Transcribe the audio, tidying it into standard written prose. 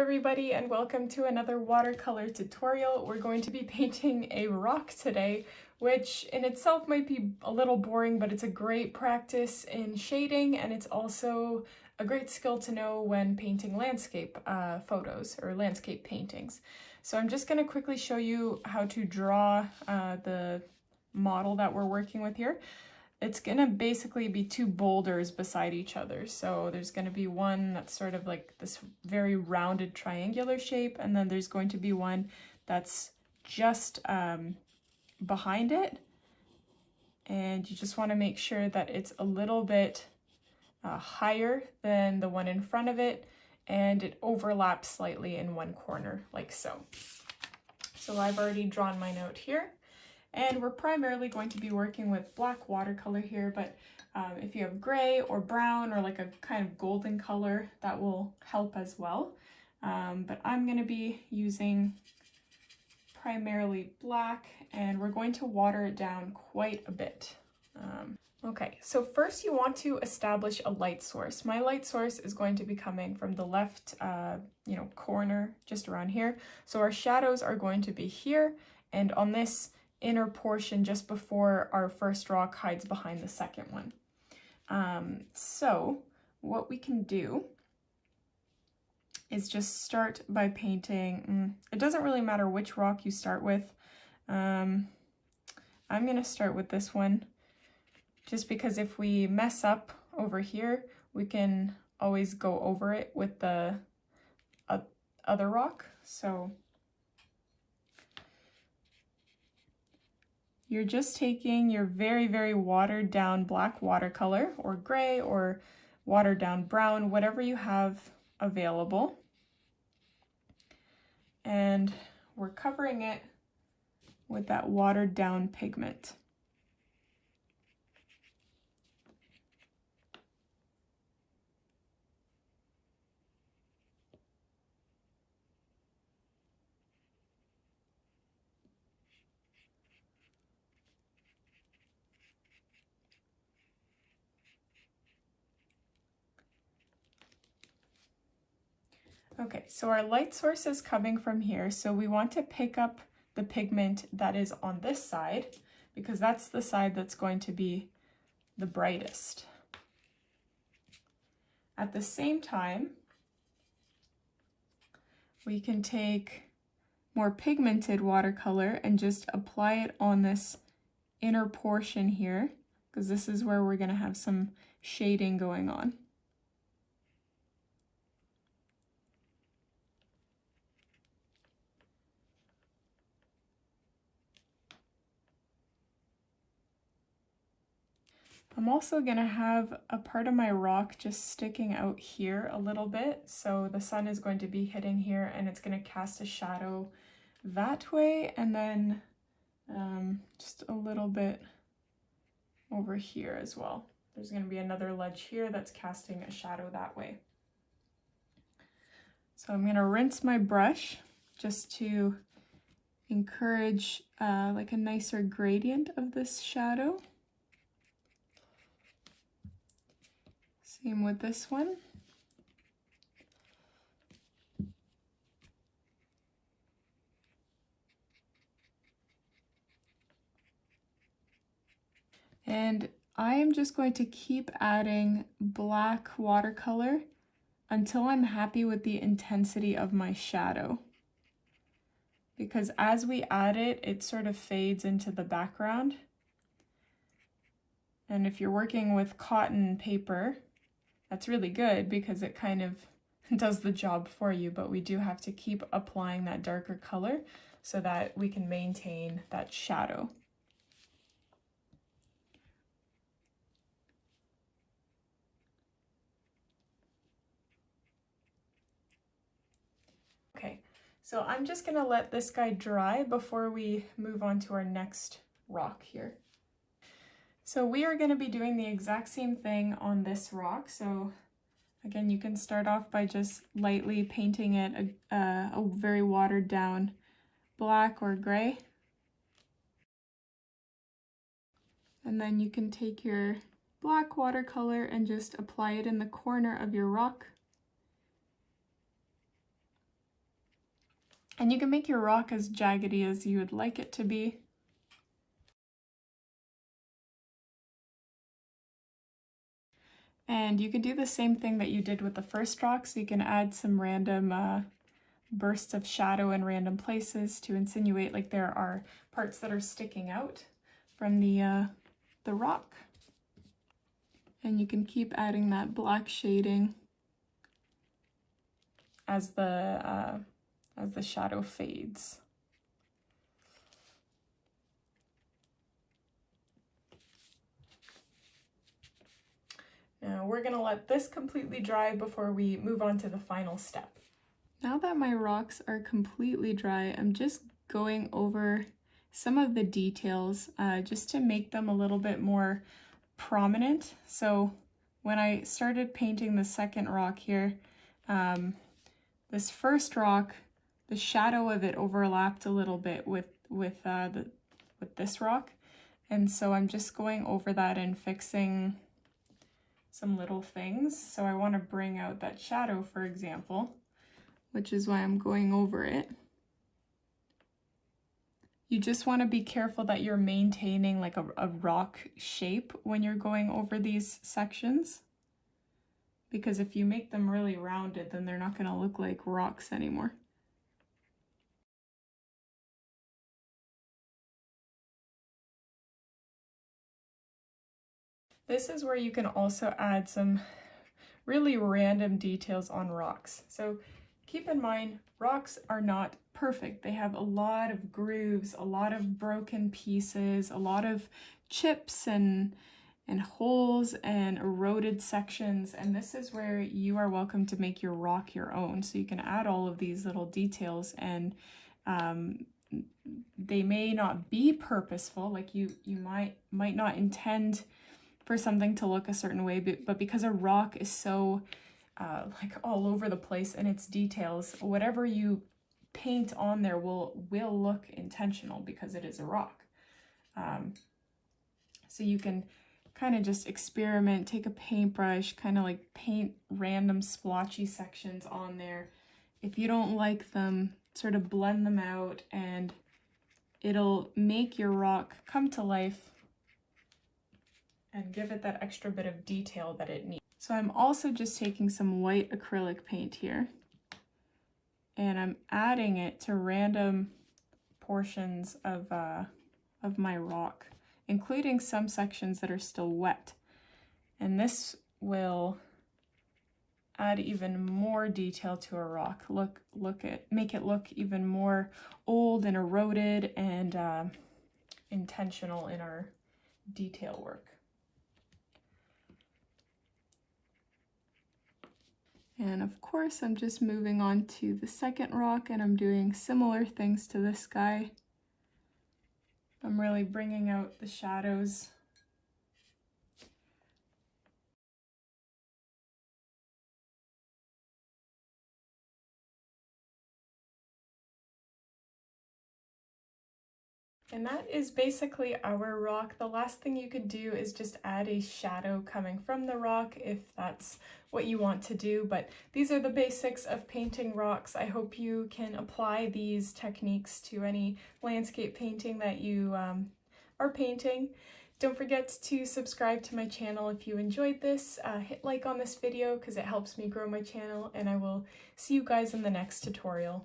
everybody, and welcome to another watercolor tutorial. We're going to be painting a rock today, which in itself might be a little boring, but it's a great practice in shading, and it's also a great skill to know when painting landscape photos or landscape paintings. So I'm just going to quickly show you how to draw the model that we're working with here. It's going to basically be two boulders beside each other. So there's going to be one that's sort of like this very rounded triangular shape, and then there's going to be one that's just behind it. And you just want to make sure that it's a little bit higher than the one in front of it, and it overlaps slightly in one corner, like so. So I've already drawn my note here. And we're primarily going to be working with black watercolor here, but if you have gray or brown or like a kind of golden color, that will help as well. But I'm going to be using primarily black, and we're going to water it down quite a bit. Okay, so first you want to establish a light source. My light source is going to be coming from the left, corner, just around here. So our shadows are going to be here, and on this inner portion just before our first rock hides behind the second one. So what we can do is just start by painting. It doesn't really matter which rock you start with. I'm going to start with this one just because if we mess up over here, we can always go over it with the other rock. So you're just taking your very, very watered down black watercolor or gray or watered down brown, whatever you have available. And we're covering it with that watered down pigment. Okay, so our light source is coming from here, so we want to pick up the pigment that is on this side, because that's the side that's going to be the brightest. At the same time, we can take more pigmented watercolor and just apply it on this inner portion here, because this is where we're going to have some shading going on. I'm also going to have a part of my rock just sticking out here a little bit. So the sun is going to be hitting here and it's going to cast a shadow that way, and then just a little bit over here as well. There's going to be another ledge here that's casting a shadow that way. So I'm going to rinse my brush just to encourage like a nicer gradient of this shadow. Same with this one. And I am just going to keep adding black watercolor until I'm happy with the intensity of my shadow. Because as we add it, it sort of fades into the background. And if you're working with cotton paper, that's really good because it kind of does the job for you, but we do have to keep applying that darker color so that we can maintain that shadow. Okay, so I'm just gonna let this guy dry before we move on to our next rock here. So we are going to be doing the exact same thing on this rock. So again, you can start off by just lightly painting it a very watered down black or gray. And then you can take your black watercolor and just apply it in the corner of your rock. And you can make your rock as jaggedy as you would like it to be. And you can do the same thing that you did with the first rock, so you can add some random bursts of shadow in random places to insinuate like there are parts that are sticking out from the rock. And you can keep adding that black shading as the shadow fades. Now we're gonna let this completely dry before we move on to the final step. Now that my rocks are completely dry, I'm just going over some of the details just to make them a little bit more prominent. So when I started painting the second rock here, this first rock, the shadow of it overlapped a little bit with this rock, and so I'm just going over that and fixing some little things. So I want to bring out that shadow, for example, which is why I'm going over it. You just want to be careful that you're maintaining like a rock shape when you're going over these sections, because if you make them really rounded, then they're not going to look like rocks anymore. This is where you can also add some really random details on rocks. So keep in mind, rocks are not perfect. They have a lot of grooves, a lot of broken pieces, a lot of chips and holes and eroded sections. And this is where you are welcome to make your rock your own. So you can add all of these little details, and they may not be purposeful. Like you might not intend for something to look a certain way, but because a rock is so like all over the place in its details, whatever you paint on there will look intentional because it is a rock. So you can kind of just experiment, take a paintbrush, kind of like paint random splotchy sections on there. If you don't like them, sort of blend them out, and it'll make your rock come to life and give it that extra bit of detail that it needs. So I'm also just taking some white acrylic paint here, and I'm adding it to random portions of my rock, including some sections that are still wet. And this will add even more detail to a rock. Make it look even more old and eroded and intentional in our detail work. And of course, I'm just moving on to the second rock, and I'm doing similar things to this guy. I'm really bringing out the shadows. And that is basically our rock. The last thing you could do is just add a shadow coming from the rock if that's what you want to do. But these are the basics of painting rocks. I hope you can apply these techniques to any landscape painting that you are painting. Don't forget to subscribe to my channel if you enjoyed this. Hit like on this video because it helps me grow my channel, and I will see you guys in the next tutorial.